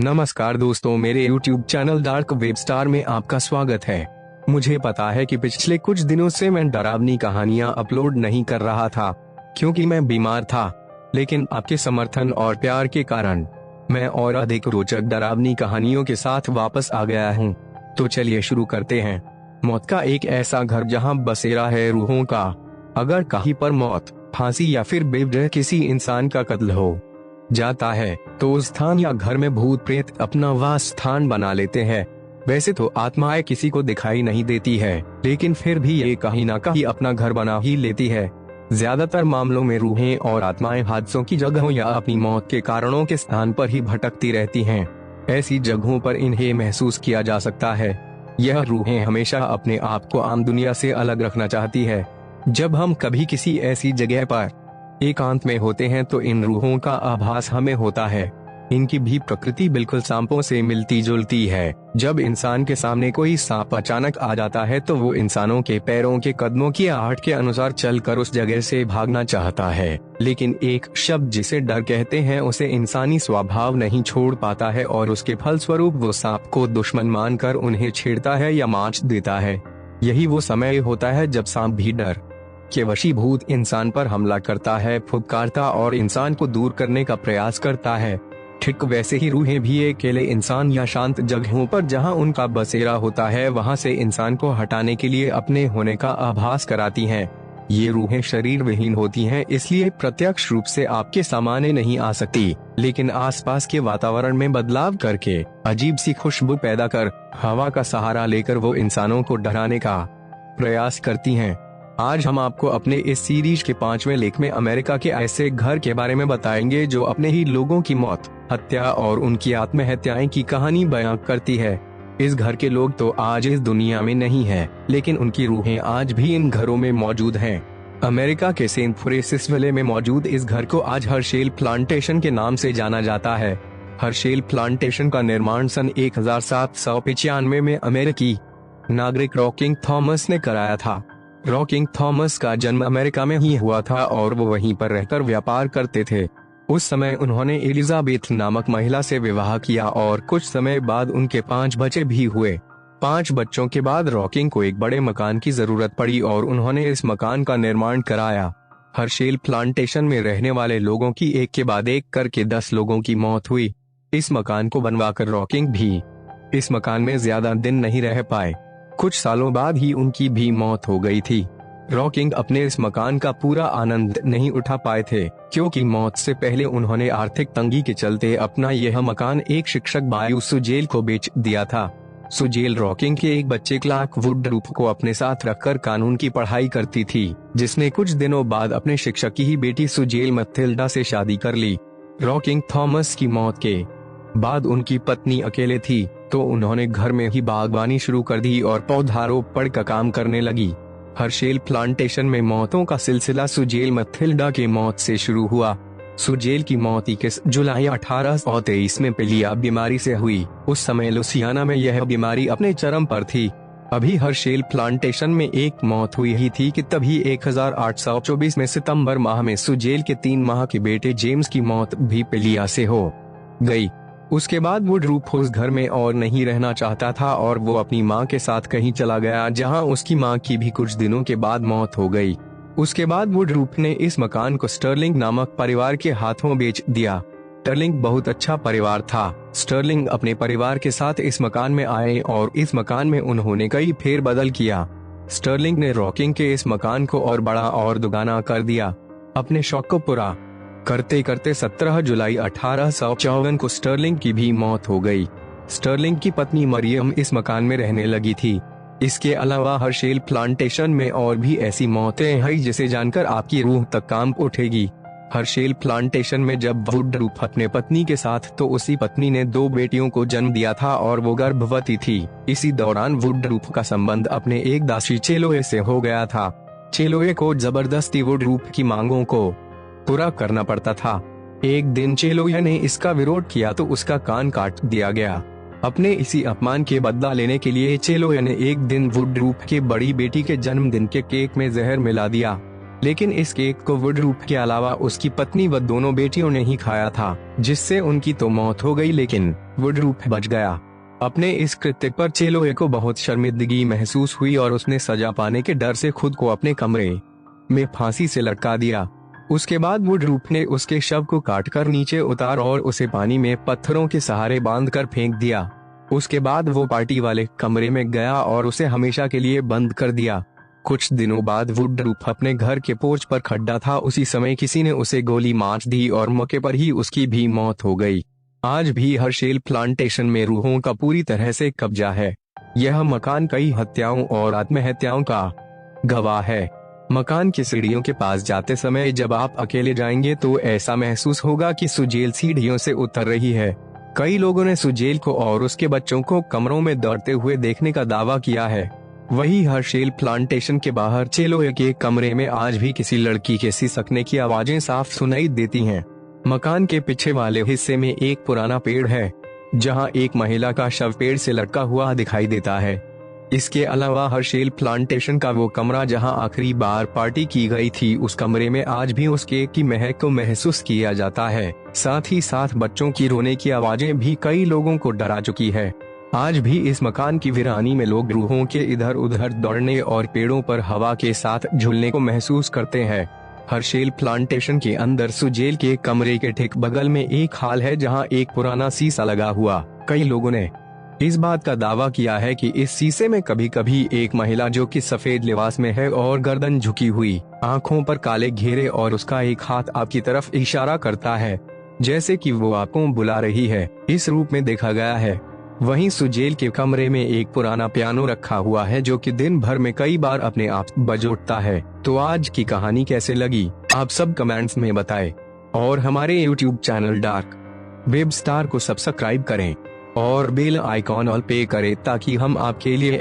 नमस्कार दोस्तों, मेरे YouTube channel dark web star में आपका स्वागत है। मुझे पता है कि पिछले कुछ दिनों से मैं डरावनी कहानियां अपलोड नहीं कर रहा था क्योंकि मैं बीमार था, लेकिन आपके समर्थन और प्यार के कारण मैं और अधिक रोचक डरावनी कहानियों के साथ वापस आ गया हूं। तो चलिए शुरू करते हैं। मौत का एक ऐसा घर जहां बसेरा है रूहों का। अगर कहीं पर मौत, फांसी या फिर बेवजह किसी इंसान का कत्ल हो जाता है तो उस स्थान या घर में भूत प्रेत अपना वास स्थान बना लेते हैं। वैसे तो आत्माएं किसी को दिखाई नहीं देती है, लेकिन फिर भी ये कहीं ना कहीं अपना घर बना ही लेती है। ज्यादातर मामलों में रूहें और आत्माएं हादसों की जगहों या अपनी मौत के कारणों के स्थान पर ही भटकती रहती हैं। ऐसी जगहों पर इन्हें महसूस किया जा सकता है। यह रूहें हमेशा अपने आप को आम दुनिया से अलग रखना चाहती है। जब हम कभी किसी ऐसी जगह पर एकांत में होते हैं तो इन रूहों का आभास हमें होता है। इनकी भी प्रकृति बिल्कुल सांपों से मिलती जुलती है। जब इंसान के सामने कोई सांप अचानक आ जाता है तो वो इंसानों के पैरों के कदमों की आहट के अनुसार चलकर उस जगह से भागना चाहता है, लेकिन एक शब्द जिसे डर कहते हैं उसे इंसानी स्वभाव नहीं छोड़ पाता है और उसके फलस्वरूप वो सांप को दुश्मन मानकर उन्हें छेड़ता है या मांच देता है। यही वो समय होता है जब सांप भी डर के वशीभूत इंसान पर हमला करता है, फुफकारता और इंसान को दूर करने का प्रयास करता है। ठीक वैसे ही रूहें भी अकेले इंसान या शांत जगहों पर जहां उनका बसेरा होता है वहां से इंसान को हटाने के लिए अपने होने का आभास कराती हैं। ये रूहें शरीर विहीन होती हैं, इसलिए प्रत्यक्ष रूप से आपके सामने नहीं आ सकती, लेकिन आसपास के वातावरण में बदलाव करके अजीब सी खुशबू पैदा कर हवा का सहारा लेकर वो इंसानों को डराने का प्रयास करती हैं। आज हम आपको अपने इस सीरीज के 5वें लेख में अमेरिका के ऐसे घर के बारे में बताएंगे जो अपने ही लोगों की मौत, हत्या और उनकी आत्महत्याएं की कहानी बयां करती है। इस घर के लोग तो आज इस दुनिया में नहीं है, लेकिन उनकी रूहें आज भी इन घरों में मौजूद हैं। अमेरिका के सेंट फ्रांसिस विले में मौजूद इस घर को आज हर्शेल प्लांटेशन के नाम से जाना जाता है। हर्शेल प्लांटेशन का निर्माण सन 1795 में अमेरिकी नागरिक रॉकिंग थॉमस ने कराया था। रॉकिंग थॉमस का जन्म अमेरिका में ही हुआ था और वो वहीं पर रहकर व्यापार करते थे। उस समय उन्होंने एलिजाबेथ नामक महिला से विवाह किया और कुछ समय बाद उनके 5 बच्चे भी हुए। 5 बच्चों के बाद रॉकिंग को एक बड़े मकान की जरूरत पड़ी और उन्होंने इस मकान का निर्माण कराया। हर्शेल प्लांटेशन में रहने वाले लोगों की एक के बाद एक करके 10 लोगों की मौत हुई। इस मकान को बनवाकर रॉकिंग भी इस मकान में ज्यादा दिन नहीं रह पाए। कुछ सालों बाद ही उनकी भी मौत हो गई थी। रॉकिंग अपने इस मकान का पूरा आनंद नहीं उठा पाए थे क्योंकि मौत से पहले उन्होंने आर्थिक तंगी के चलते अपना यह मकान एक शिक्षक बायू सुजेल को बेच दिया था। सुजेल रॉकिंग के एक बच्चे क्लार्क वुडरूप को अपने साथ रखकर कानून की पढ़ाई करती थी, जिसने कुछ दिनों बाद अपने शिक्षक की ही बेटी सुजेल मैथिल्डा से शादी कर ली। रॉकिंग थॉमस की मौत के बाद उनकी पत्नी अकेले थी, तो उन्होंने घर में ही बागवानी शुरू कर दी और पौधारोपण का काम करने लगी। हर्शेल प्लांटेशन में मौतों का सिलसिला सुजेल मैथिल्डा की मौत से शुरू हुआ। सुजेल की मौत 21 जुलाई 1823 में पीलिया बीमारी से हुई। उस समय लुसियाना में यह बीमारी अपने चरम पर थी। अभी हर्शेल प्लांटेशन में एक मौत हुई ही थी कि तभी 1824 में सितंबर माह में सुजेल के 3 माह के बेटे जेम्स की मौत भी पीलिया से हो गई। उसके बाद वुडरूप उस घर में और नहीं रहना चाहता था और वो अपनी मां के साथ कहीं चला गया, जहां उसकी मां की भी कुछ दिनों के बाद मौत हो गई। उसके बाद वुडरूप ने इस मकान को स्टर्लिंग नामक परिवार के हाथों बेच दिया। स्टर्लिंग बहुत अच्छा परिवार था। स्टर्लिंग अपने परिवार के साथ इस मकान में आए और इस मकान में उन्होंने कई फेरबदल किया। स्टर्लिंग ने रॉकिंग के इस मकान को और बड़ा और दुगना कर दिया। अपने शौक को पूरा करते करते 17 जुलाई 1854 को स्टर्लिंग की भी मौत हो गई। स्टर्लिंग की पत्नी मरियम इस मकान में रहने लगी थी। इसके अलावा हर्शेल प्लांटेशन में और भी ऐसी मौतें हैं जिसे जानकर आपकी रूह तक कांप उठेगी। हर्शेल प्लांटेशन में जब वुडरूप अपने पत्नी के साथ तो उसी पत्नी ने 2 बेटियों को जन्म दिया था और वो गर्भवती थी। इसी दौरान वुडरूप का संबंध अपने एक दासी चेलोए से हो गया था। चेलोए को जबरदस्ती वुडरूप की मांगों को पूरा करना पड़ता था। एक दिन चेलोया ने इसका विरोध किया तो उसका कान काट दिया गया। अपने इसी अपमान के बदला लेने के लिए चेलोया ने एक दिन वुडरूप के बड़ी बेटी के जन्मदिन के केक में जहर मिला दिया। लेकिन इस केक को वुडरूफ के अलावा उसकी पत्नी व दोनों बेटियों ने ही खाया था, जिससे उनकी तो मौत हो गई लेकिन वुडरूफ बच गया। अपने इस कृत्य पर चेलोए को बहुत शर्मिंदगी महसूस हुई और उसने सजा पाने के डर से खुद को अपने कमरे में फांसी से लटका दिया। उसके बाद वुडरूफ ने उसके शव को काटकर नीचे उतार और उसे पानी में पत्थरों के सहारे बांधकर फेंक दिया। उसके बाद वो पार्टी वाले कमरे में गया और उसे हमेशा के लिए बंद कर दिया। कुछ दिनों बाद वुडरूफ अपने घर के पोर्च पर खड़ा था, उसी समय किसी ने उसे गोली मार दी और मौके पर ही उसकी भी मौत हो गई। आज भी हर्शेल प्लांटेशन में रूहों का पूरी तरह से कब्जा है। यह मकान कई हत्याओं और आत्महत्याओं का गवाह है। मकान की सीढ़ियों के पास जाते समय जब आप अकेले जाएंगे तो ऐसा महसूस होगा कि सुजेल सीढ़ियों से उतर रही है। कई लोगों ने सुजेल को और उसके बच्चों को कमरों में दौड़ते हुए देखने का दावा किया है। वही हर्शेल प्लांटेशन के बाहर चेलोए के कमरे में आज भी किसी लड़की के सिसकने की आवाजें साफ सुनाई देती हैं। मकान के पीछे वाले हिस्से में एक पुराना पेड़ है, जहां एक महिला का शव पेड़ से लटका हुआ दिखाई देता है। इसके अलावा हर्शेल प्लांटेशन का वो कमरा जहां आखिरी बार पार्टी की गई थी, उस कमरे में आज भी उस केक की महक को महसूस किया जाता है। साथ ही साथ बच्चों की रोने की आवाजें भी कई लोगों को डरा चुकी है। आज भी इस मकान की वीरानी में लोग रूहों के इधर उधर दौड़ने और पेड़ों पर हवा के साथ झूलने को महसूस करते हैं। हर्शेल प्लांटेशन के अंदर सुजेल के कमरे के ठीक बगल में एक हॉल है, जहां एक पुराना शीशा लगा हुआ। कई लोगों ने इस बात का दावा किया है कि इस शीशे में कभी कभी एक महिला जो कि सफेद लिबास में है और गर्दन झुकी हुई, आंखों पर काले घेरे और उसका एक हाथ आपकी तरफ इशारा करता है, जैसे कि वो आपको बुला रही है, इस रूप में देखा गया है। वहीं सुजेल के कमरे में एक पुराना पियानो रखा हुआ है, जो कि दिन भर में कई बार अपने आप बजोटता है। तो आज की कहानी कैसे लगी आप सब कमेंट्स में बताएं और हमारे YouTube channel dark web star को सब्सक्राइब करें और बेल आइकॉन ऑल पे करें ताकि हम आपके लिए